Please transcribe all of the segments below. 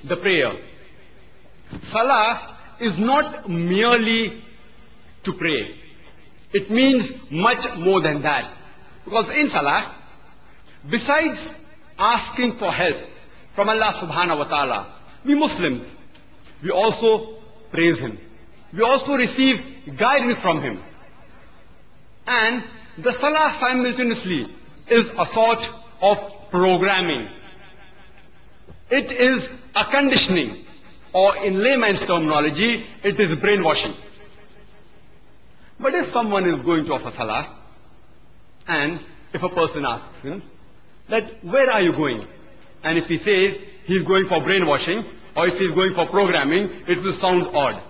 the prayer. Salah is not merely to pray. It means much more than that. Because in Salah, besides asking for help from Allah subhanahu wa ta'ala, we Muslims, we also praise Him. We also receive guidance from Him. And the Salah simultaneously is a sort of programming. It is a conditioning, or in layman's terminology, it is brainwashing. But if someone is going to offer Salah, and if a person asks him that, where are you going? And if he says he's going for brainwashing, or if he's going for programming, it will sound odd.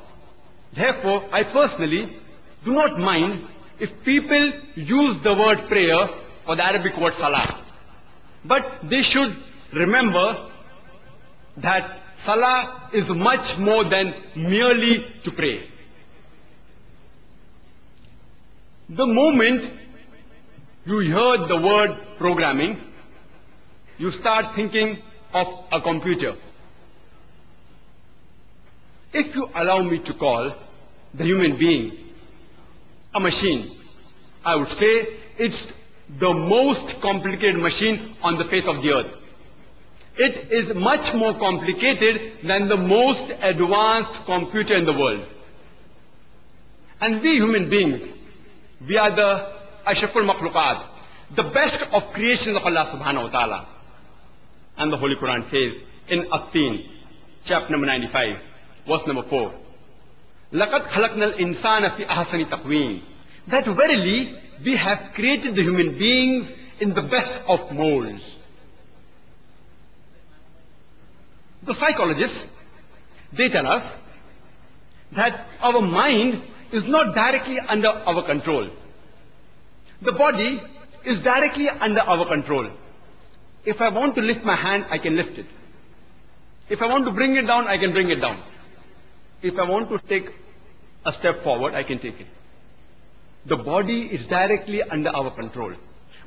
Therefore, I personally do not mind if people use the word prayer or the Arabic word Salah. But they should remember that Salah is much more than merely to pray. The moment you heard the word programming, you start thinking of a computer. If you allow me to call the human being a machine, I would say it's the most complicated machine on the face of the earth. It is much more complicated than the most advanced computer in the world. And we human beings, we are the Ashraful Makhluqat, the best of creations of Allah subhanahu wa ta'ala. And the Holy Quran says in At-Teen, chapter number 95, verse number 4, لَقَدْ خَلَقْنَا الْإِنسَانَ فِي أَحْسَنِ تَقْوِيمٍ, that verily we have created the human beings in the best of molds. The psychologists, they tell us that our mind is not directly under our control. The body is directly under our control. If I want to lift my hand, I can lift it. If I want to bring it down, I can bring it down. If I want to take a step forward, I can take it. The body is directly under our control.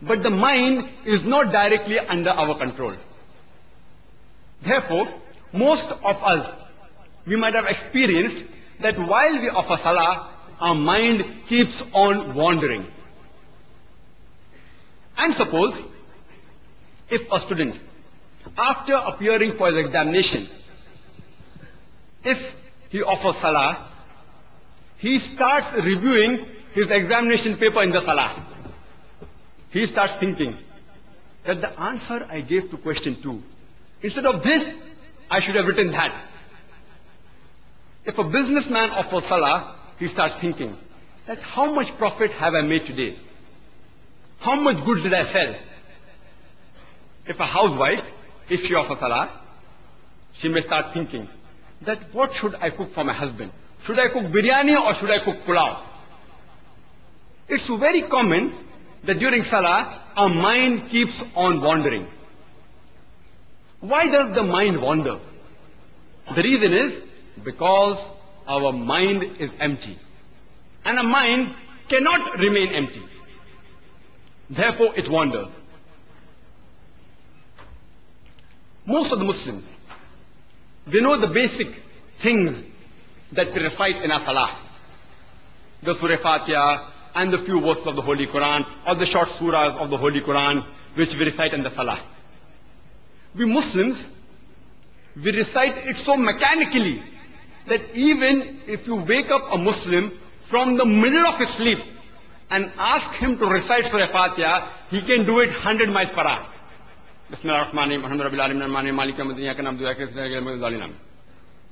But the mind is not directly under our control. Therefore, most of us, we might have experienced that while we offer Salah, our mind keeps on wandering. And suppose, if a student, after appearing for his examination, if he offers Salah, he starts reviewing his examination paper in the Salah. He starts thinking that the answer I gave to question 2, instead of this, I should have written that. If a businessman offers Salah, he starts thinking that how much profit have I made today? How much goods did I sell? If a housewife, if she offers Salah, she may start thinking that what should I cook for my husband? Should I cook biryani or should I cook pulao? It's very common that during Salah, our mind keeps on wandering. Why does the mind wander? The reason is because our mind is empty. And a mind cannot remain empty. Therefore, it wanders. Most of the Muslims, they know the basic things that we recite in our Salah. The Surah Fatiha and the few verses of the Holy Quran, or the short surahs of the Holy Quran, which we recite in the Salah. We Muslims, we recite it so mechanically that even if you wake up a Muslim from the middle of his sleep and ask him to recite Surah Fatiha, he can do it 100 miles per hour.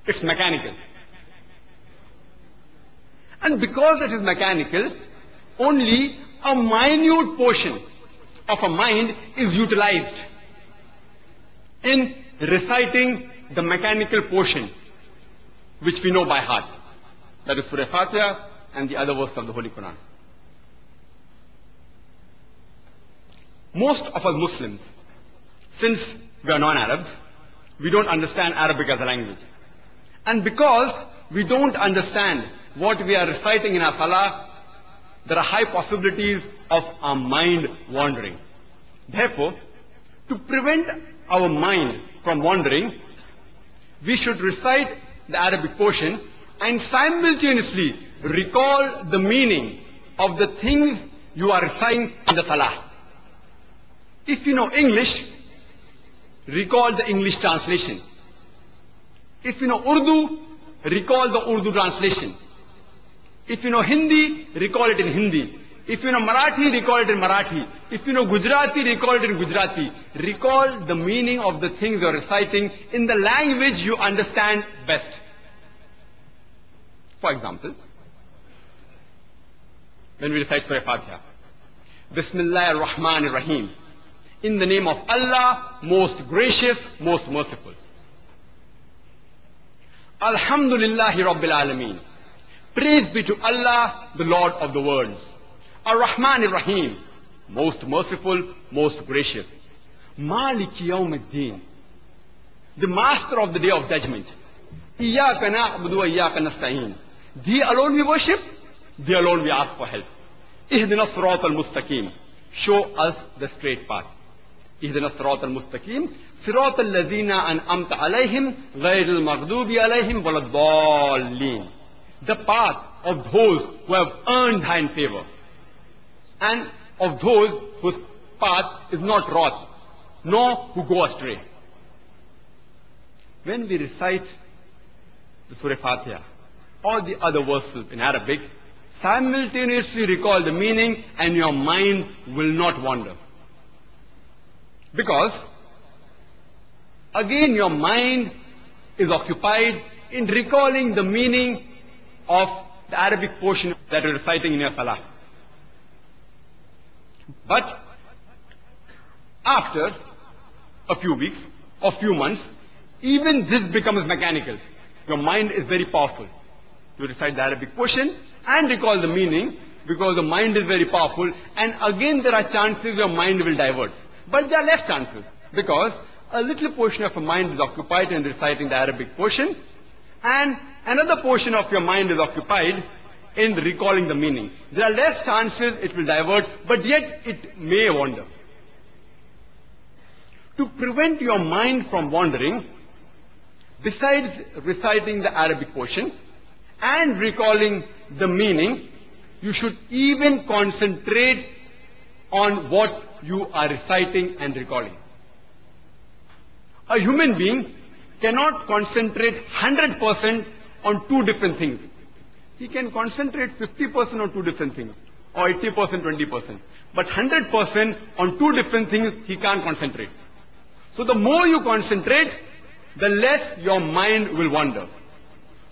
It's mechanical. And because it is mechanical, only a minute portion of a mind is utilized in reciting the mechanical portion which we know by heart. That is Surah Fatiha and the other verses of the Holy Quran. Most of us Muslims, since we are non-Arabs, we don't understand Arabic as a language. And because we don't understand what we are reciting in our Salah, there are high possibilities of our mind wandering. Therefore, to prevent our mind from wandering, we should recite the Arabic portion and simultaneously recall the meaning of the things you are reciting in the salah. If you know English, recall the English translation. If you know Urdu, recall the Urdu translation. If you know Hindi, recall it in Hindi. If you know Marathi, recall it in Marathi. If you know Gujarati, recall it in Gujarati. Recall the meaning of the things you are reciting in the language you understand best. For example, when we recite Surah Fatiha, Bismillah ar-Rahman ar-Rahim, in the name of Allah, most gracious, most merciful. Alhamdulillahi Rabbil Alameen. Praise be to Allah, the Lord of the worlds. Ar-Rahman ar-Rahim, most merciful, most gracious. Maliki Yawmiddin, the master of the day of judgment. Iyyaka na'budu wa iyyaka nasta'in. Thee alone we worship, thee alone we ask for help. Ihdina as-sirata al-mustaqim, show us the straight path. Ihdina as-sirata al-mustaqim, sirata allazina an'amta alayhim, ghayril maghdubi alayhim waladdallin. The path of those who have earned thine favor, and of those whose path is not wrath, nor who go astray. When we recite the Surah Fatiha or the other verses in Arabic, simultaneously recall the meaning and your mind will not wander. Because, again, your mind is occupied in recalling the meaning of the Arabic portion that you're reciting in your salah. But after a few weeks or few months, even this becomes mechanical. Your mind is very powerful. You recite the Arabic portion and recall the meaning because the mind is very powerful, and again there are chances your mind will divert. But there are less chances because a little portion of your mind is occupied in reciting the Arabic portion and another portion of your mind is occupied in recalling the meaning. There are less chances it will divert, but yet it may wander. To prevent your mind from wandering, besides reciting the Arabic portion and recalling the meaning, you should even concentrate on what you are reciting and recalling. A human being cannot concentrate 100% on two different things. He can concentrate 50% on two different things, or 80%, 20%. But 100% on two different things, he can't concentrate. So the more you concentrate, the less your mind will wander.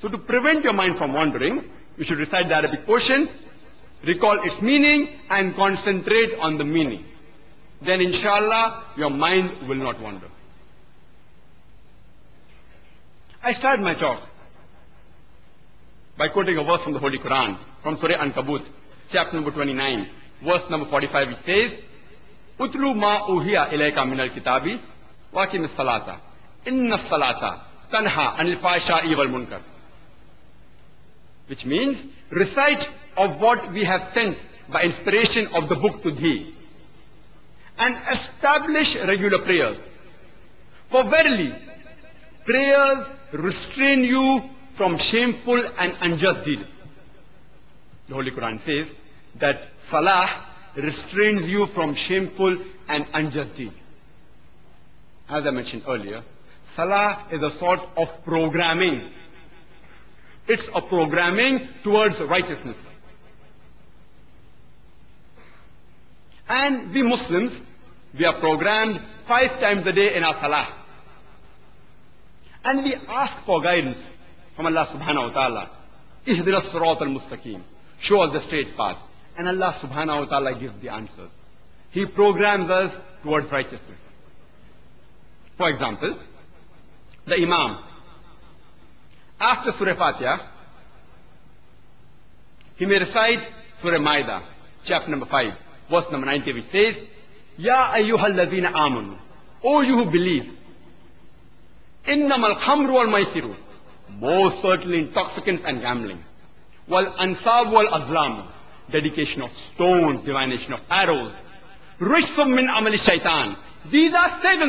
So to prevent your mind from wandering, you should recite the Arabic portion, recall its meaning, and concentrate on the meaning. Then inshallah, your mind will not wander. I start my talk by quoting a verse from the Holy Quran, from Surah Ankabut, chapter number 29, verse number 45, which says, Utlu ma uhiya ilayka min al-kitabi, wa aqim as-salata, inna as-salata tanha anil fahsha'i wal munkar. Which means, recite of what we have sent by inspiration of the book to thee, and establish regular prayers. For verily, prayers restrain you from shameful and unjust deeds. The Holy Quran says that salah restrains you from shameful and unjust deeds. As I mentioned earlier, salah is a sort of programming. It's a programming towards righteousness. And we Muslims, we are programmed 5 times a day in our salah. And we ask for guidance from Allah subhanahu wa ta'ala. Ihdina as-sirata al-mustaqim. Show us the straight path. And Allah subhanahu wa ta'ala gives the answers. He programs us towards righteousness. For example, the Imam, after Surah Fatiha, he may recite Surah Ma'idah, chapter number 5, verse number 90, which says, Ya ayyuhal ladhina amanu, O you who believe, innamal khamru wal maisiru, most certainly intoxicants and gambling, wal ansab wal azlam, dedication of stones, divination of arrows, rijsum min amali shaitan, these are Satan's